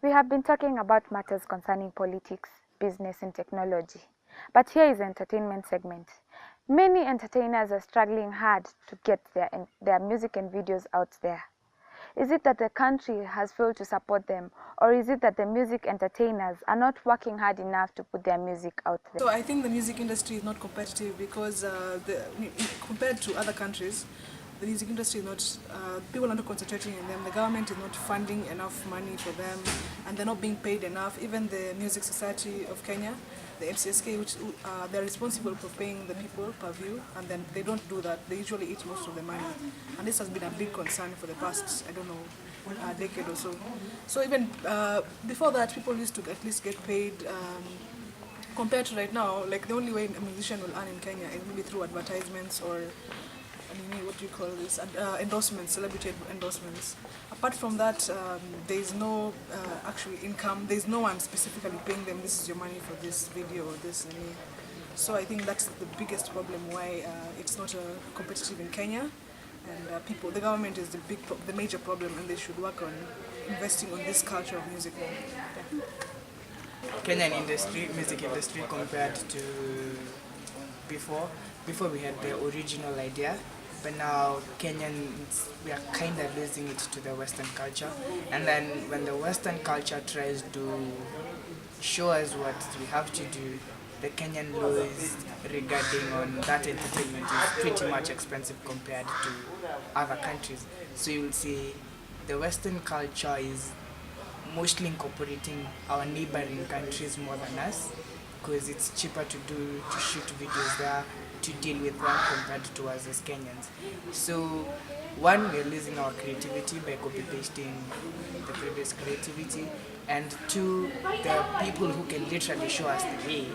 We have been talking about matters concerning politics, business and technology. But here is the entertainment segment. Many entertainers are struggling hard to get their music and videos out there. Is it that the country has failed to support them, or is it that the music entertainers are not working hard enough to put their music out there? So I think the music industry is not competitive because compared to other countries, the music industry is not, people are not concentrating on them, the government is not funding enough money for them, and they're not being paid enough. Even the Music Society of Kenya, the MCSK, which they're responsible for paying the people per view, and then they don't do that. They usually eat most of the money, and this has been a big concern for the past, I don't know, decade or so. So even before that, people used to at least get paid. Compared to right now, like the only way a musician will earn in Kenya is maybe through advertisements or what do you call this, endorsements, celebrity endorsements. Apart from that, there is no actual income. There is no one specifically paying them, this is your money for this video or this. So I think that's the biggest problem why it's not competitive in Kenya. And the government is the major problem, and they should work on investing on this culture of music more. Yeah. Kenyan music industry compared to before we had the original idea, but now Kenyans, we are kind of losing it to the Western culture, and then when the Western culture tries to show us what we have to do, the Kenyan laws regarding on that entertainment is pretty much expensive compared to other countries. So you will see the Western culture is mostly incorporating our neighboring countries more than us, because it's cheaper to shoot videos there, to deal with them compared to us as Kenyans. So one, we're losing our creativity by copy-pasting the previous creativity, and two, the people who can literally show us the way,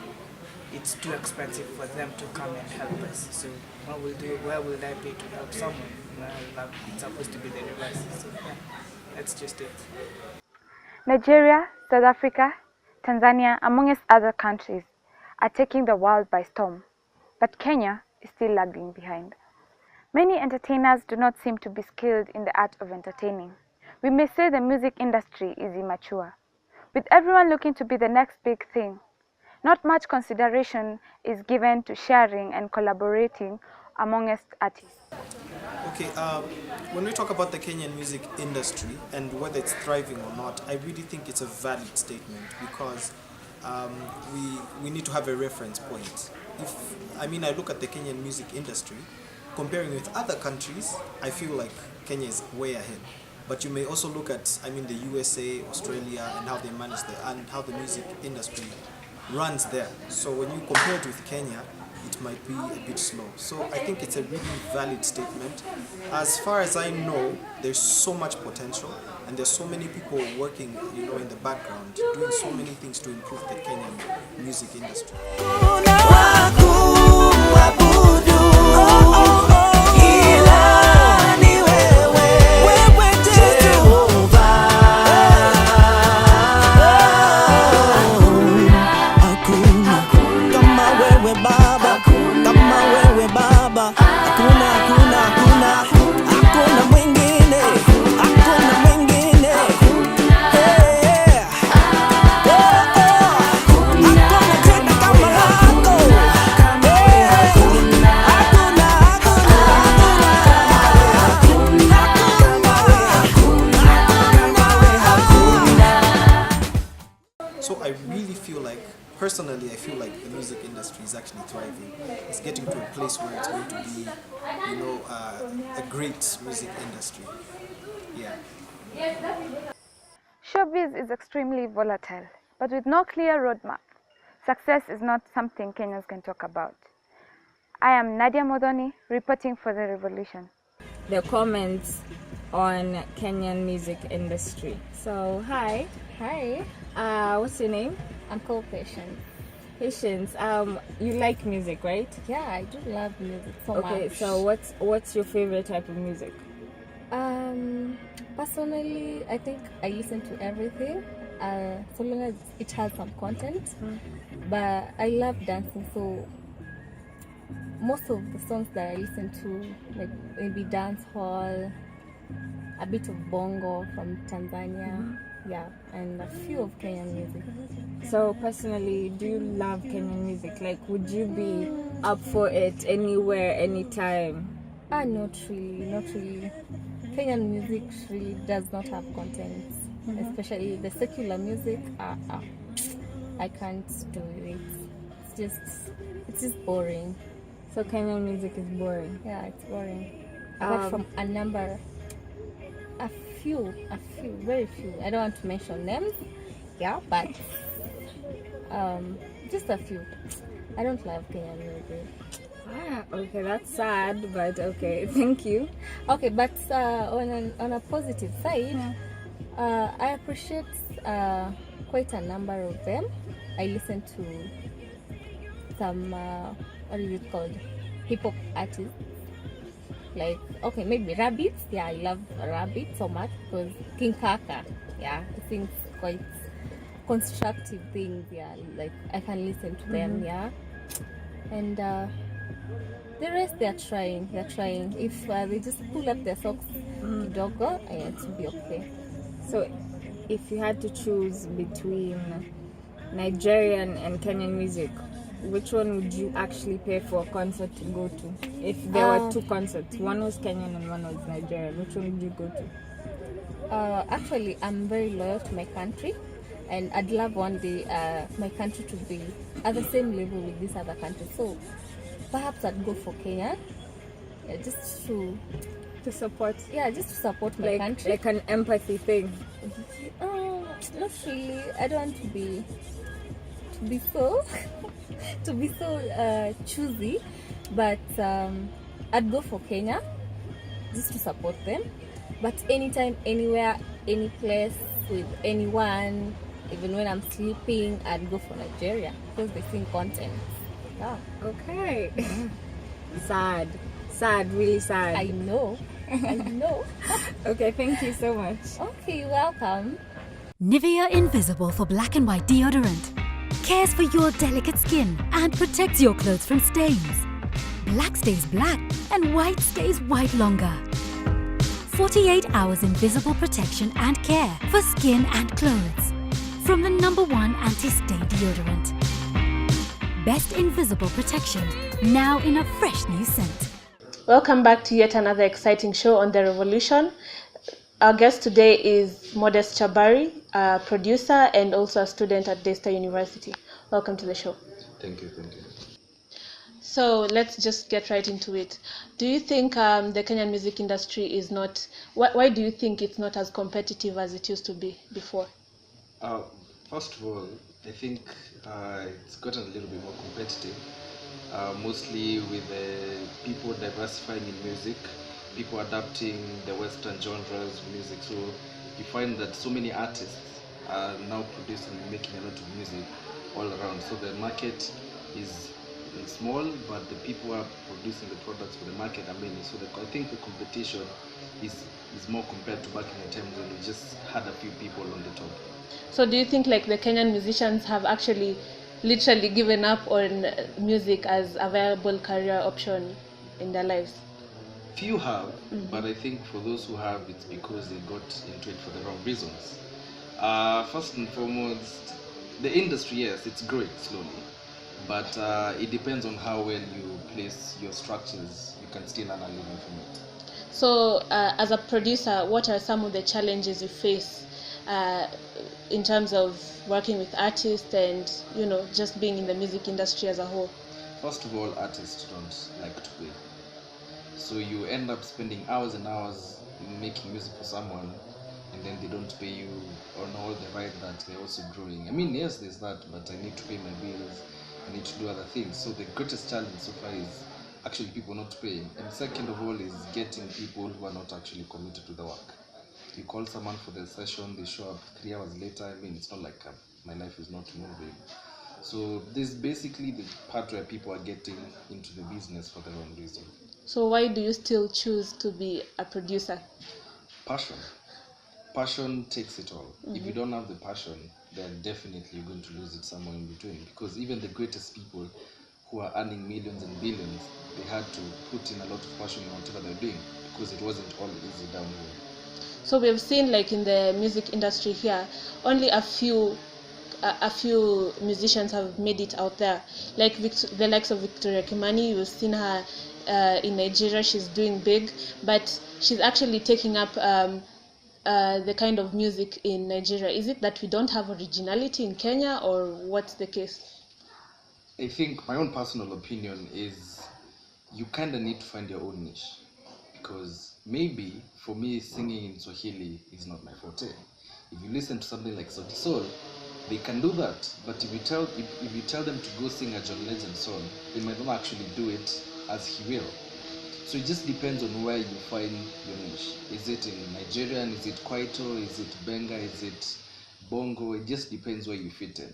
it's too expensive for them to come and help us. So what we'll do, where will I pay to help someone? It's supposed to be the reverse. So yeah, that's just it. Nigeria, South Africa, Tanzania, amongst other countries, are taking the world by storm, but Kenya is still lagging behind. Many entertainers do not seem to be skilled in the art of entertaining. We may say the music industry is immature, with everyone looking to be the next big thing. Not much consideration is given to sharing and collaborating amongst artists. Okay, when we talk about the Kenyan music industry and whether it's thriving or not, I really think it's a valid statement, because we need to have a reference point. I look at the Kenyan music industry, comparing with other countries, I feel like Kenya is way ahead. But you may also look at, the USA, Australia, and how they manage and how the music industry runs there. So when you compare it with Kenya, it might be a bit slow. So I think it's a really valid statement. As far as I know, there's so much potential, and there's so many people working, in the background, doing so many things to improve the Kenyan music industry. Personally, I feel like the music industry is actually thriving. It's getting to a place where it's going to be, a great music industry. Yeah. Showbiz is extremely volatile, but with no clear roadmap, success is not something Kenyans can talk about. I am Nadia Modoni, reporting for The Revolution. The comments on Kenyan music industry. So, hi. Hi. What's your name? I'm called Patience. Patience. You like music, right? Yeah, I do love music so much. Okay, so what's your favorite type of music? Personally, I think I listen to everything, so long as it has some content. But I love dancing, so most of the songs that I listen to, like maybe dance hall, a bit of bongo from Tanzania. yeah, and a few of Kenyan music. So personally, do you love Kenyan music? Like, would you be up for it anywhere, anytime? Not really, not really. Kenyan music really does not have content, especially the secular music. I can't do it. It's just boring. So Kenyan music is boring. Yeah, it's boring. Apart from a few, very few. I don't want to mention names. Yeah, but just a few. I don't love Kenyan music. Okay, that's sad, but okay, thank you. Okay, but on a positive side, I appreciate quite a number of them. I listen to some what is it called, hip hop artists. Like, okay, maybe Rabbit. Yeah, I love Rabbit so much because King Kaka. Yeah, I think quite constructive things. Yeah, like I can listen to them. Yeah, and the rest they're trying. If they just pull up their socks, kidogo, it will be okay. So, if you had to choose between Nigerian and Kenyan music, which one would you actually pay for a concert to go to? If there were two concerts, one was Kenyan and one was Nigerian, which one would you go to? Actually, I'm very loyal to my country, and I'd love one day my country to be at the same level with these other countries. So perhaps I'd go for Kenya, just to support. Yeah, just to support my country. Like an empathy thing. Not really. I don't want to be so choosy, but I'd go for Kenya just to support them. But anytime, anywhere, any place with anyone, even when I'm sleeping, I'd go for Nigeria because they sing content. Yeah. Okay. Sad, really sad. I know. Okay, thank you so much. Okay, you're welcome. Nivea Invisible for black and white deodorant cares for your delicate skin and protects your clothes from stains. Black stays black and white stays white longer. 48 hours invisible protection and care for skin and clothes from the #1 anti-stain deodorant. Best invisible protection, now in a fresh new scent. Welcome back to yet another exciting show on The Revolution. Our guest today is Modest Chabari, a producer and also a student at Daystar University. Welcome to the show. Thank you. So let's just get right into it. Do you think the Kenyan music industry is not, why do you think it's not as competitive as it used to be before? First of all, I think it's gotten a little bit more competitive, mostly with people diversifying in music, people adapting the Western genres of music. So you find that so many artists are now producing and making a lot of music all around. So the market is small, but the people who are producing the products for the market are many. So I think the competition is more compared to back in the times when we just had a few people on the top. So do you think like the Kenyan musicians have actually literally given up on music as a viable career option in their lives? Few have, but I think for those who have, it's because they got into it for the wrong reasons. First and foremost, the industry, yes, it's growing slowly, but it depends on how well you place your structures. You can still earn a living from it. So as a producer, what are some of the challenges you face in terms of working with artists and, you know, just being in the music industry as a whole? First of all, artists don't like to pay. So you end up spending hours and hours making music for someone, and then they don't pay you on all the right that they're also growing. I mean, yes, there's that, but I need to pay my bills, I need to do other things. So the greatest challenge so far is actually people not paying. And second of all is getting people who are not actually committed to the work. You call someone for the session, they show up 3 hours later. I mean, it's not like my life is not moving. So this is basically the part where people are getting into the business for the wrong reason. So why do you still choose to be a producer? Passion. Passion takes it all. If you don't have the passion, then definitely you're going to lose it somewhere in between. Because even the greatest people who are earning millions and billions, they had to put in a lot of passion in whatever they're doing, because it wasn't all easy down here. So we have seen, like in the music industry here, only a few musicians have made it out there, like the likes of Victoria Kimani. You've seen her in Nigeria, she's doing big, but she's actually taking up the kind of music in Nigeria. Is it that we don't have originality in Kenya, or what's the case? I think my own personal opinion is you kind of need to find your own niche, because maybe for me singing in Swahili is not my forte. If you listen to something like Sauti Sol, they can do that, but if you tell them to go sing a John Legend song, they might not actually do it as he will. So it just depends on where you find your niche. Is it in Nigerian? Is it Kwaito? Is it Benga? Is it Bongo? It just depends where you fit in.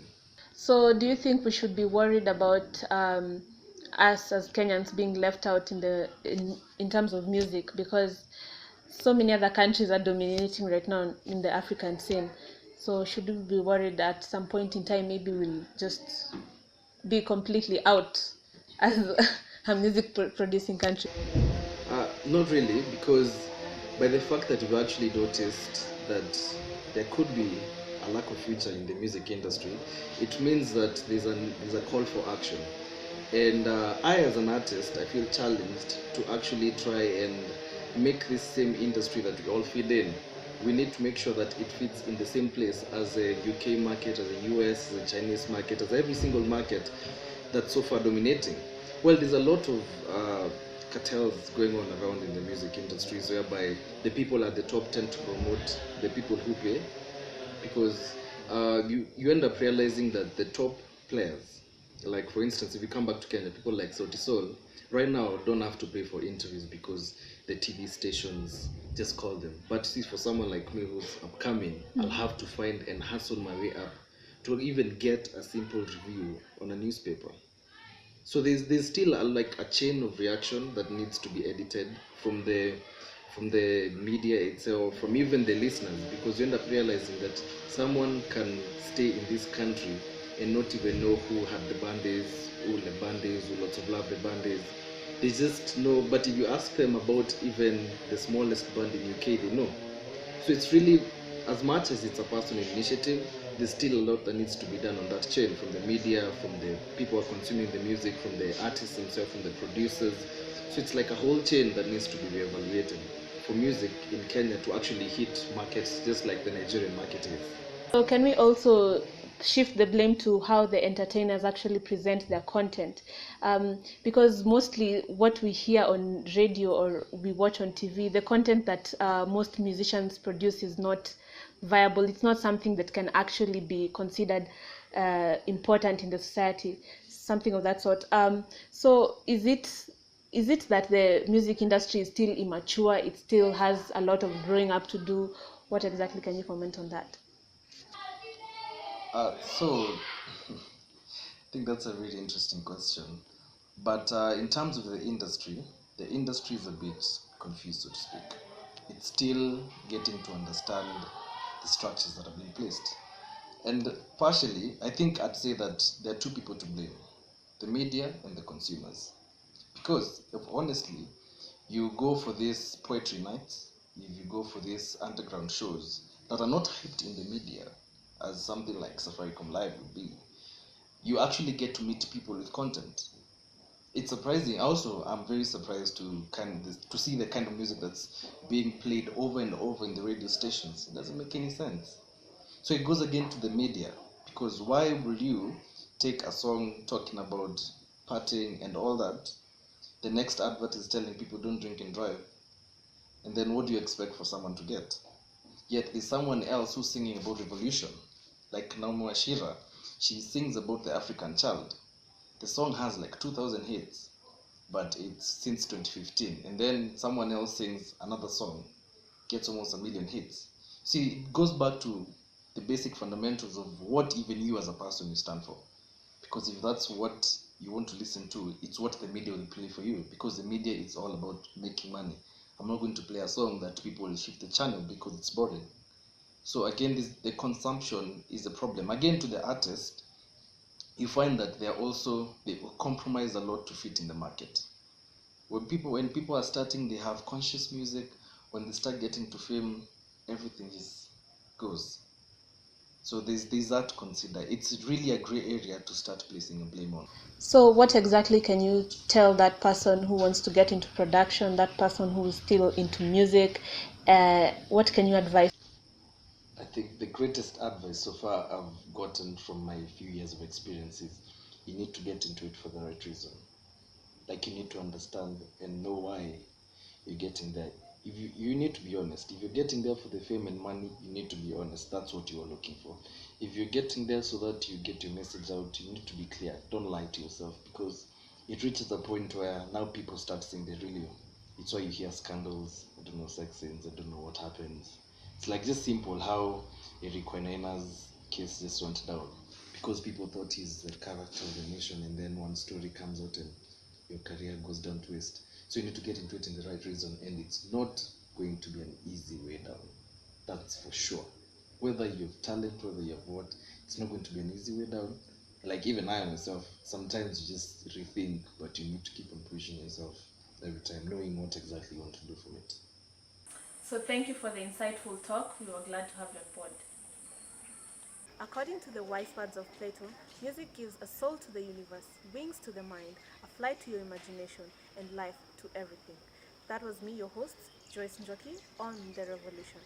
So do you think we should be worried about us as Kenyans being left out in terms of music, because so many other countries are dominating right now in the African scene? So should we be worried at some point in time maybe we'll just be completely out as a music producing country? Not really, because by the fact that we've actually noticed that there could be a lack of future in the music industry, it means that there's a call for action. And I, as an artist, I feel challenged to actually try and make this same industry that we all feed in. We need to make sure that it fits in the same place as a UK market, as a US, as a Chinese market, as every single market that's so far dominating. Well, there's a lot of cartels going on around in the music industries, whereby the people at the top tend to promote the people who pay, because you end up realizing that the top players, like for instance, if you come back to Kenya, people like Sauti Sol right now don't have to pay for interviews because the TV stations just call them. But see, for someone like me who's upcoming, I'll have to find and hustle my way up to even get a simple review on a newspaper. So there's still a chain of reaction that needs to be edited from the media itself, from even the listeners, because you end up realizing that someone can stay in this country and not even know who had the bandes, who the bandes, who Lots of Love the bandes. They just know, but if you ask them about even the smallest band in UK, they know. So it's really, as much as it's a personal initiative, there's still a lot that needs to be done on that chain, from the media, from the people who are consuming the music, from the artists themselves, from the producers. So it's like a whole chain that needs to be reevaluated for music in Kenya to actually hit markets just like the Nigerian market is. So can we also shift the blame to how the entertainers actually present their content? Because mostly what we hear on radio or we watch on TV, the content that most musicians produce is not viable. It's not something that can actually be considered important in the society, something of that sort. So is it that the music industry is still immature? It still has a lot of growing up to do? What exactly can you comment on that? So I think that's a really interesting question. But in terms of the industry is a bit confused, so to speak. It's still getting to understand the structures that have been placed. And partially, I think I'd say that there are two people to blame: the media and the consumers. Because if honestly, you go for these poetry nights, if you go for these underground shows that are not hyped in the media, as something like Safaricom Live would be, you actually get to meet people with content. It's surprising. Also, I'm very surprised to see the kind of music that's being played over and over in the radio stations. It doesn't make any sense. So it goes again to the media, because why will you take a song talking about partying and all that? The next advert is telling people don't drink and drive. And then what do you expect for someone to get? Yet there's someone else who's singing about revolution, like Naomi Washira. She sings about the African child. The song has like 2,000 hits, but it's since 2015. And then someone else sings another song, gets almost 1 million hits. See, it goes back to the basic fundamentals of what even you as a person you stand for. Because if that's what you want to listen to, it's what the media will play for you, because the media is all about making money. I'm not going to play a song that people will shift the channel because it's boring. So again, the consumption is a problem. Again, to the artist, you find that they compromise a lot to fit in the market. When people are starting, they have conscious music. When they start getting to fame, everything just goes. So there's that to consider. It's really a gray area to start placing a blame on. So what exactly can you tell that person who wants to get into production, that person who is still into music? What can you advise? I think the greatest advice so far I've gotten from my few years of experience is you need to get into it for the right reason. Like you need to understand and know why you're getting there. If you need to be honest. If you're getting there for the fame and money, you need to be honest. That's what you are looking for. If you're getting there so that you get your message out, you need to be clear. Don't lie to yourself, because it reaches a point where now people start saying the real you. It's why you hear scandals, I don't know, sex scenes, I don't know what happens. It's like just simple how Eric Wainaina's case just went down, because people thought he's the character of the nation, and then one story comes out and your career goes down to waste. So you need to get into it in the right reason, and it's not going to be an easy way down. That's for sure. Whether you have talent, whether you have what, it's not going to be an easy way down. Like even I myself, sometimes you just rethink, but you need to keep on pushing yourself every time, knowing what exactly you want to do from it. So thank you for the insightful talk. We were glad to have you on board. According to the wise words of Plato, music gives a soul to the universe, wings to the mind, a flight to your imagination, and life to everything. That was me, your host, Joyce Njoki, on The Revolution.